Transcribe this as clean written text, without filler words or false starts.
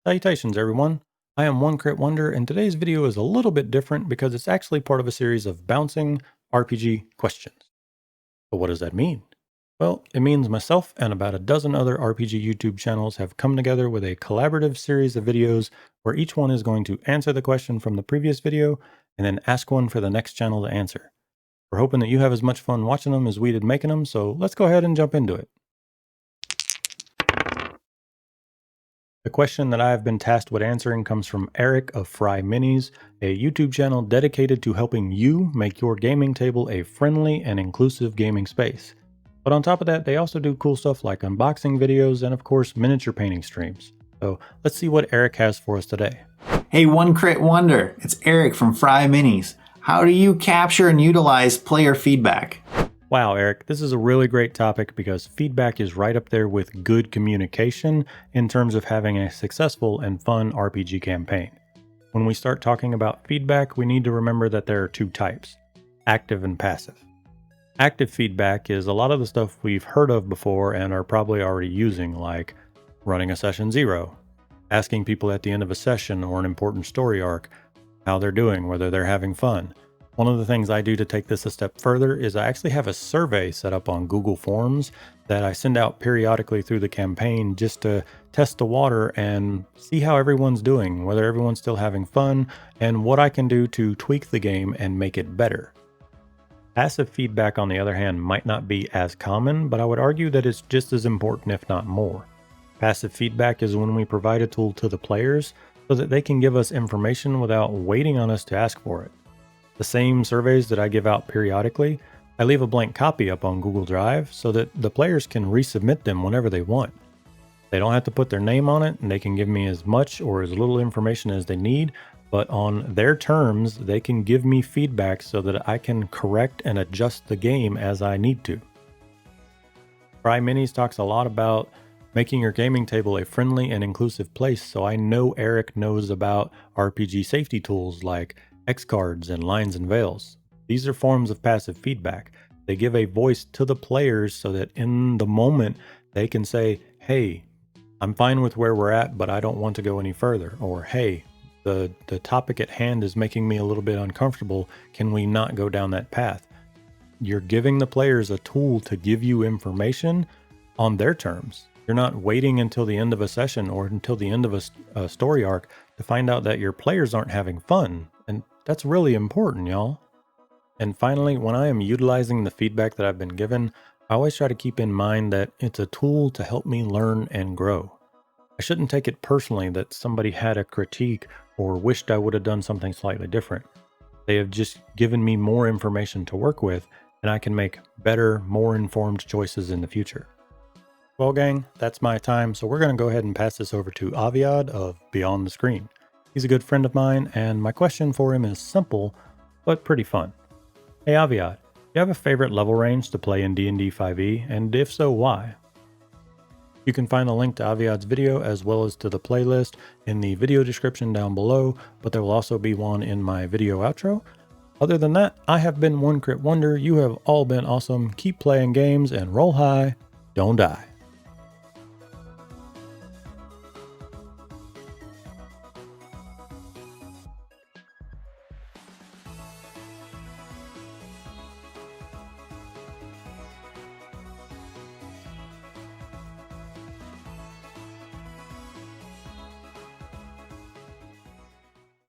Salutations everyone, I am OneCritWonder and today's video is a little bit different because it's actually part of a series of bouncing RPG questions. But what does that mean? Well, it means myself and about a dozen other RPG YouTube channels have come together with a collaborative series of videos where each one is going to answer the question from the previous video and then ask one for the next channel to answer. We're hoping that you have as much fun watching them as we did making them, so let's go ahead and jump into it. The question that I have been tasked with answering comes from Eric of Fry Minis, a YouTube channel dedicated to helping you make your gaming table a friendly and inclusive gaming space. But on top of that, they also do cool stuff like unboxing videos and of course miniature painting streams. So let's see what Eric has for us today. Hey OneCritWonder, it's Eric from Fry Minis. How do you capture and utilize player feedback? Wow, Eric, this is a really great topic because feedback is right up there with good communication in terms of having a successful and fun RPG campaign. When we start talking about feedback, we need to remember that there are two types, active and passive. Active feedback is a lot of the stuff we've heard of before and are probably already using, like running a session 0, asking people at the end of a session or an important story arc how they're doing, whether they're having fun. One of the things I do to take this a step further is I actually have a survey set up on Google Forms that I send out periodically through the campaign just to test the water and see how everyone's doing, whether everyone's still having fun, and what I can do to tweak the game and make it better. Passive feedback, on the other hand, might not be as common, but I would argue that it's just as important, if not more. Passive feedback is when we provide a tool to the players so that they can give us information without waiting on us to ask for it. The same surveys that I give out periodically, I leave a blank copy up on Google Drive so that the players can resubmit them whenever they want. They don't have to put their name on it and they can give me as much or as little information as they need, but on their terms, they can give me feedback so that I can correct and adjust the game as I need to. Fry Minis talks a lot about making your gaming table a friendly and inclusive place, so I know Eric knows about RPG safety tools like X cards and lines and veils. These are forms of passive feedback. They give a voice to the players so that in the moment they can say, hey, I'm fine with where we're at, but I don't want to go any further. Or, hey, the topic at hand is making me a little bit uncomfortable. Can we not go down that path? You're giving the players a tool to give you information on their terms. You're not waiting until the end of a session or until the end of a story arc to find out that your players aren't having fun. And that's really important, y'all. And finally, when I am utilizing the feedback that I've been given, I always try to keep in mind that it's a tool to help me learn and grow. I shouldn't take it personally that somebody had a critique or wished I would have done something slightly different. They have just given me more information to work with, and I can make better, more informed choices in the future. Well, gang, that's my time, so we're going to go ahead and pass this over to Aviad of Beyond the Screen. He's a good friend of mine, and my question for him is simple, but pretty fun. Hey Aviad, do you have a favorite level range to play in D&D 5e, and if so, why? You can find a link to Aviad's video as well as to the playlist in the video description down below, but there will also be one in my video outro. Other than that, I have been OneCritWonder, you have all been awesome, keep playing games, and roll high, don't die.